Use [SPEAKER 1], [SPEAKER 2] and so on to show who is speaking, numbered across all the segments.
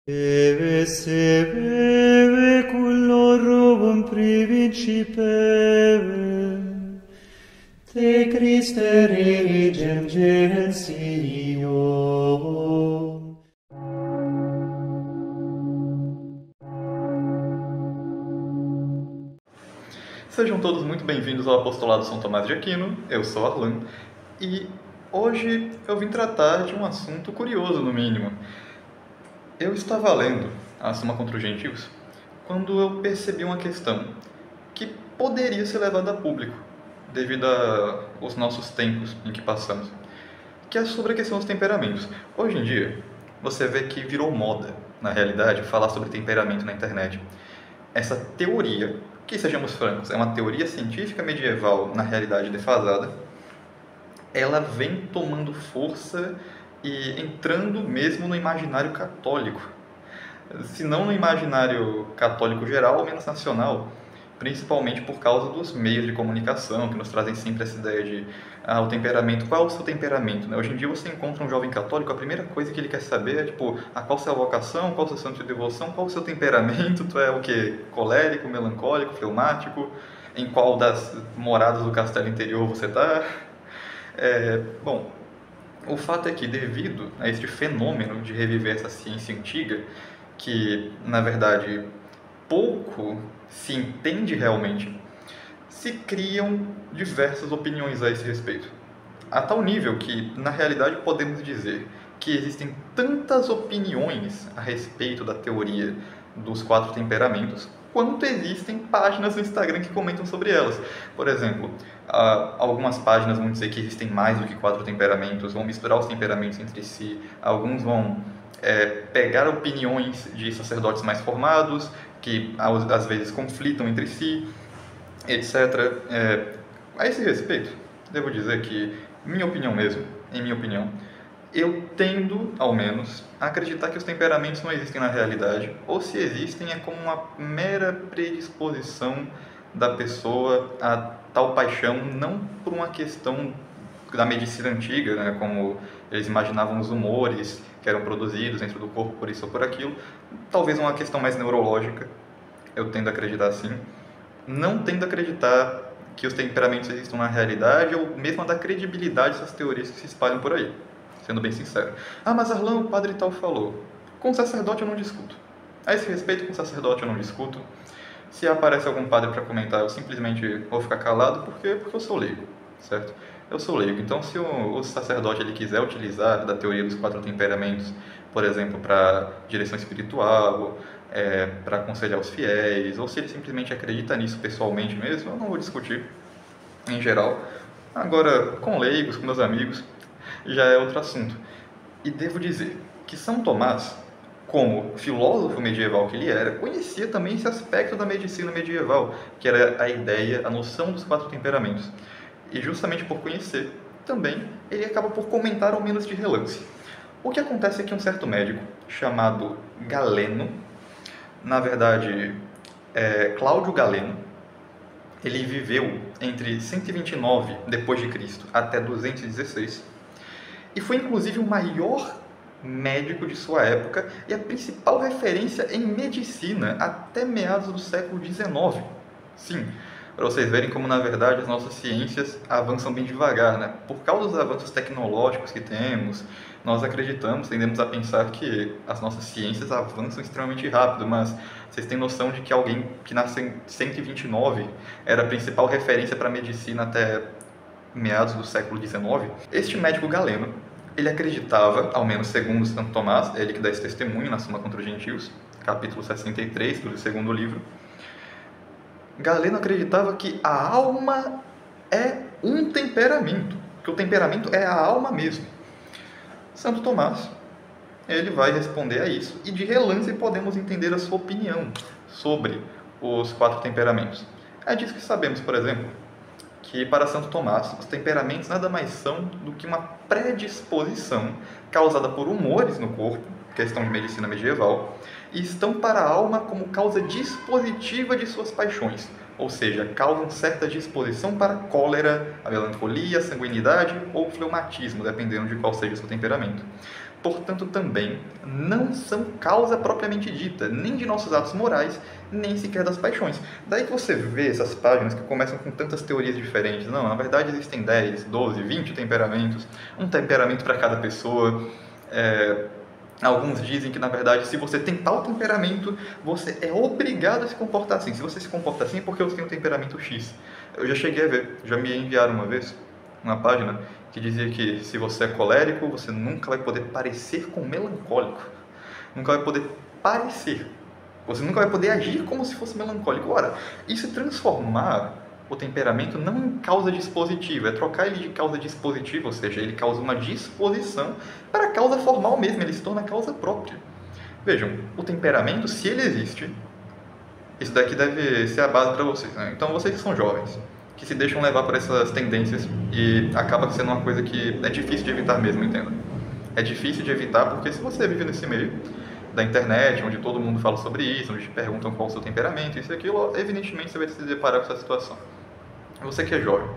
[SPEAKER 1] Eve se beve cullorum principem, te Christe regem gentium.
[SPEAKER 2] Sejam todos muito bem-vindos ao Apostolado São Tomás de Aquino, eu sou Arlan, e hoje eu vim tratar de um assunto curioso, no mínimo. Eu estava lendo a Suma contra os Gentios quando eu percebi uma questão que poderia ser levada a público, devido aos nossos tempos em que passamos, que é sobre a questão dos temperamentos. Hoje em dia, você vê que virou moda, na realidade, falar sobre temperamento na internet. Essa teoria, que sejamos francos, é uma teoria científica medieval, na realidade defasada, ela vem tomando força e entrando mesmo no imaginário católico. Se não no imaginário católico geral, ao menos nacional, principalmente por causa dos meios de comunicação, que nos trazem sempre essa ideia de o temperamento, qual é o seu temperamento, né? Hoje em dia você encontra um jovem católico, a primeira coisa que ele quer saber é, tipo, qual a sua vocação, qual o seu santo de devoção, qual o seu temperamento, tu é o quê? Colérico, melancólico, fleumático, em qual das moradas do castelo interior você está? Bom, o fato é que, devido a este fenômeno de reviver essa ciência antiga, que, na verdade, pouco se entende realmente, se criam diversas opiniões a esse respeito. A tal nível que, na realidade, podemos dizer que existem tantas opiniões a respeito da teoria dos 4 temperamentos, quanto existem páginas no Instagram que comentam sobre elas. Por exemplo, algumas páginas vão dizer que existem mais do que 4 temperamentos, vão misturar os temperamentos entre si, alguns vão pegar opiniões de sacerdotes mais formados, que às vezes conflitam entre si, etc. A esse respeito, devo dizer que, em minha opinião, eu tendo, ao menos, a acreditar que os temperamentos não existem na realidade, ou se existem é como uma mera predisposição da pessoa a tal paixão, não por uma questão da medicina antiga, né, como eles imaginavam os humores que eram produzidos dentro do corpo por isso ou por aquilo, talvez uma questão mais neurológica, eu tendo a acreditar assim, não tendo a acreditar que os temperamentos existam na realidade, ou mesmo a da credibilidade dessas teorias que se espalham por aí, sendo bem sincero. Mas Arlan, o padre tal falou. Com o sacerdote eu não discuto. A esse respeito, com o sacerdote eu não discuto. Se aparece algum padre para comentar, eu simplesmente vou ficar calado, porque eu sou leigo, certo? Eu sou leigo, então se o sacerdote ele quiser utilizar da teoria dos 4 temperamentos, por exemplo, para direção espiritual, para aconselhar os fiéis, ou se ele simplesmente acredita nisso pessoalmente mesmo, eu não vou discutir, em geral. Agora, com leigos, com meus amigos, já é outro assunto. E devo dizer que São Tomás, como filósofo medieval que ele era, conhecia também esse aspecto da medicina medieval, que era a ideia, a noção dos 4 temperamentos. E justamente por conhecer, também, ele acaba por comentar ao menos de relance. O que acontece é que um certo médico, chamado Galeno, na verdade, Cláudio Galeno, ele viveu entre 129 d.C. até 216, e foi inclusive o maior médico de sua época e a principal referência em medicina até meados do século XIX. Sim, para vocês verem como, na verdade, as nossas ciências avançam bem devagar, né? Por causa dos avanços tecnológicos que temos, nós tendemos a pensar que as nossas ciências avançam extremamente rápido, mas vocês têm noção de que alguém que nasceu em 129 era a principal referência para a medicina até meados do século XIX? Este médico Galeno, ele acreditava, ao menos segundo Santo Tomás, ele que dá esse testemunho na Suma contra os Gentios, capítulo 63 do segundo livro, Galeno acreditava que a alma é um temperamento, que o temperamento é a alma mesmo. Santo Tomás, ele vai responder a isso, e de relance podemos entender a sua opinião sobre os 4 temperamentos. É disso que sabemos, por exemplo, que para Santo Tomás, os temperamentos nada mais são do que uma predisposição causada por humores no corpo, questão de medicina medieval, e estão para a alma como causa dispositiva de suas paixões, ou seja, causam certa disposição para a cólera, a melancolia, a sanguinidade ou o fleumatismo, dependendo de qual seja o seu temperamento. portanto também não são causa propriamente dita, nem de nossos atos morais, nem sequer das paixões. Daí que você vê essas páginas que começam com tantas teorias diferentes. Não, na verdade existem 10, 12, 20 temperamentos, um temperamento para cada pessoa. Alguns dizem que, na verdade, se você tem tal temperamento, você é obrigado a se comportar assim. Se você se comporta assim, é porque você tem um temperamento X. Eu já cheguei a ver, já me enviaram uma vez uma página que dizia que se você é colérico, você nunca vai poder parecer com melancólico. Nunca vai poder parecer. Você nunca vai poder agir como se fosse melancólico. Ora, isso é transformar o temperamento não em causa dispositiva, é trocar ele de causa dispositiva, ou seja, ele causa uma disposição para a causa formal mesmo, ele se torna causa própria. Vejam, o temperamento, se ele existe, isso daqui deve ser a base para vocês, né? Então, vocês que são jovens, que se deixam levar por essas tendências e acaba sendo uma coisa que é difícil de evitar mesmo, entenda? É difícil de evitar porque se você vive nesse meio da internet, onde todo mundo fala sobre isso, onde te perguntam qual é o seu temperamento, isso e aquilo, evidentemente você vai se deparar com essa situação. Você que é jovem,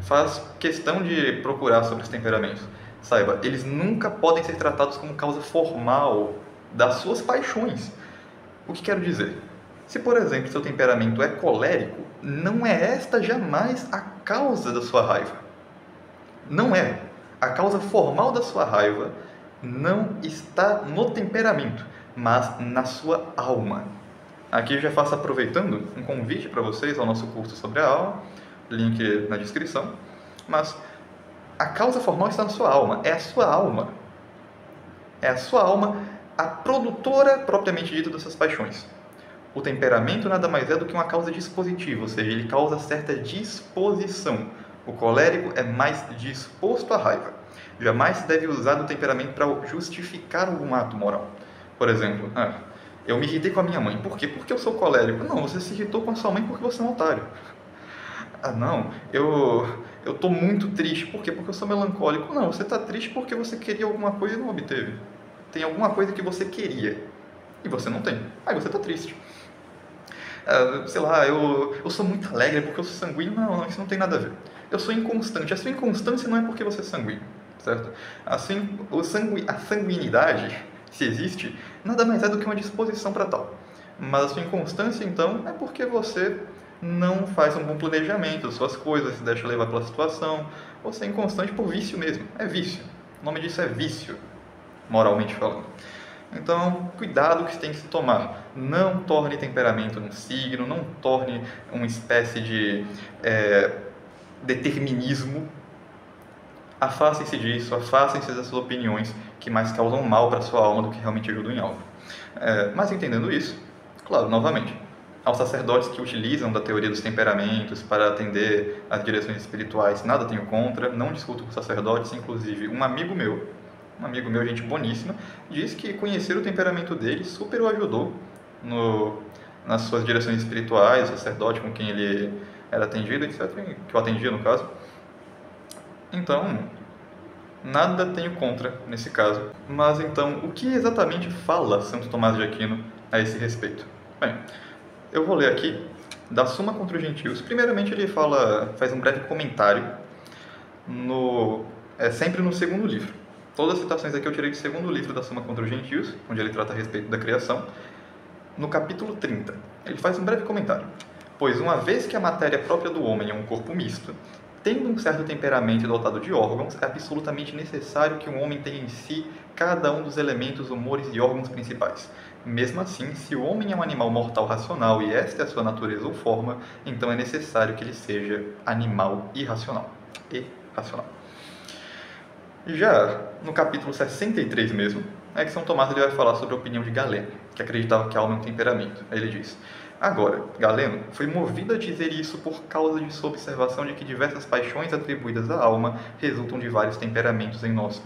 [SPEAKER 2] faz questão de procurar sobre os temperamentos. Saiba, eles nunca podem ser tratados como causa formal das suas paixões. O que quero dizer? Se, por exemplo, seu temperamento é colérico, não é esta jamais a causa da sua raiva. Não é. A causa formal da sua raiva não está no temperamento, mas na sua alma. Aqui eu já faço, aproveitando, um convite para vocês ao nosso curso sobre a alma, link na descrição, mas a causa formal está na sua alma, é a sua alma. É a sua alma a produtora propriamente dita dessas paixões. O temperamento nada mais é do que uma causa dispositiva, ou seja, ele causa certa disposição. O colérico é mais disposto à raiva. Jamais se deve usar do temperamento para justificar algum ato moral. Por exemplo, eu me irritei com a minha mãe. Por quê? Porque eu sou colérico. Não, você se irritou com a sua mãe porque você é um otário. Não, eu estou muito triste. Por quê? Porque eu sou melancólico. Não, você está triste porque você queria alguma coisa e não obteve. Tem alguma coisa que você queria e você não tem. Aí você está triste. Sei lá, eu sou muito alegre porque eu sou sanguíneo. Não, isso não tem nada a ver. Eu sou inconstante. A sua inconstância não é porque você é sanguíneo, certo? Assim, a sanguinidade, se existe, nada mais é do que uma disposição para tal. Mas a sua inconstância, então, é porque você não faz um bom planejamento das suas coisas, se deixa levar pela situação. Você é inconstante por vício mesmo. É vício. O nome disso é vício, moralmente falando. Então, cuidado que você tem que se tomar. Não torne temperamento num signo, não torne uma espécie de determinismo. Afastem-se disso, afastem-se dessas opiniões que mais causam mal para a sua alma do que realmente ajudam em algo. Mas entendendo isso, claro, novamente, aos sacerdotes que utilizam da teoria dos temperamentos para atender às direções espirituais, nada tenho contra, não discuto com sacerdotes, inclusive um amigo meu, gente boníssima, diz que conhecer o temperamento dele super o ajudou nas suas direções espirituais, o sacerdote com quem ele era atendido, etc., que eu atendia no caso. Então, nada tenho contra nesse caso. Mas então, o que exatamente fala Santo Tomás de Aquino a esse respeito? Bem, eu vou ler aqui da Suma contra os Gentios. Primeiramente, ele faz um breve comentário sempre no segundo livro. Todas as citações aqui eu tirei do segundo livro da Suma contra os Gentios, onde ele trata a respeito da criação. No capítulo 30, ele faz um breve comentário. Pois uma vez que a matéria própria do homem é um corpo misto, tendo um certo temperamento e dotado de órgãos, é absolutamente necessário que um homem tenha em si cada um dos elementos, humores e órgãos principais. Mesmo assim, se o homem é um animal mortal racional e esta é a sua natureza ou forma, então é necessário que ele seja animal irracional. Já no capítulo 63 mesmo, é que São Tomás ele vai falar sobre a opinião de Galeno, que acreditava que a alma é um temperamento. Aí ele diz: agora, Galeno foi movido a dizer isso por causa de sua observação de que diversas paixões atribuídas à alma resultam de vários temperamentos em nós.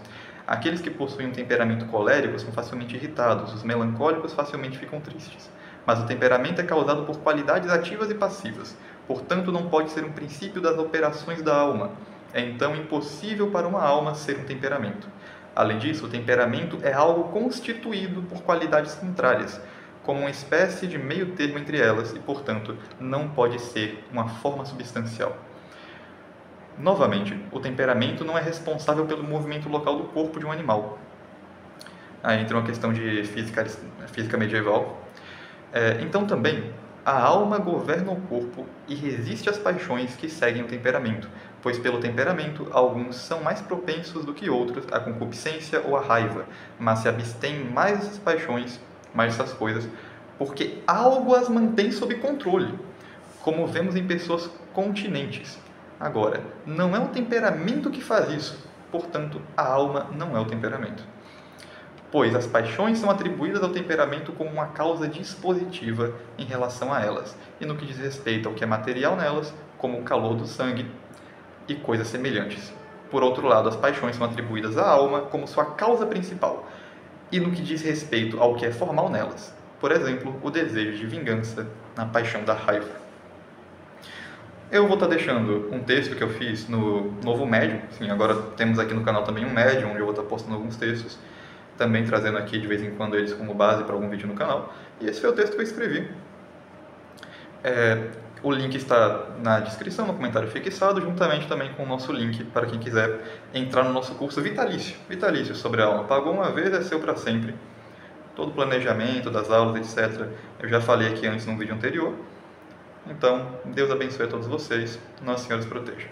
[SPEAKER 2] Aqueles que possuem um temperamento colérico são facilmente irritados, os melancólicos facilmente ficam tristes. Mas o temperamento é causado por qualidades ativas e passivas, portanto não pode ser um princípio das operações da alma. É então impossível para uma alma ser um temperamento. Além disso, o temperamento é algo constituído por qualidades contrárias, como uma espécie de meio termo entre elas e, portanto, não pode ser uma forma substancial. Novamente, o temperamento não é responsável pelo movimento local do corpo de um animal. Aí entra uma questão de física medieval. Então também, a alma governa o corpo e resiste às paixões que seguem o temperamento, pois pelo temperamento alguns são mais propensos do que outros à concupiscência ou à raiva, mas se abstêm mais dessas paixões, mais dessas coisas, porque algo as mantém sob controle, como vemos em pessoas continentes. Agora, não é o temperamento que faz isso, portanto, a alma não é o temperamento. Pois as paixões são atribuídas ao temperamento como uma causa dispositiva em relação a elas, e no que diz respeito ao que é material nelas, como o calor do sangue e coisas semelhantes. Por outro lado, as paixões são atribuídas à alma como sua causa principal, e no que diz respeito ao que é formal nelas, por exemplo, o desejo de vingança na paixão da raiva. Eu vou estar deixando um texto que eu fiz no novo Medium. Sim, agora temos aqui no canal também um Medium, onde eu vou estar postando alguns textos, também trazendo aqui de vez em quando eles como base para algum vídeo no canal. E esse foi o texto que eu escrevi. O link está na descrição, no comentário fixado, juntamente também com o nosso link para quem quiser entrar no nosso curso vitalício sobre a alma. Pagou uma vez, é seu para sempre. Todo o planejamento das aulas, etc. Eu já falei aqui antes num vídeo anterior. Então, Deus abençoe a todos vocês. Nossa Senhora os proteja.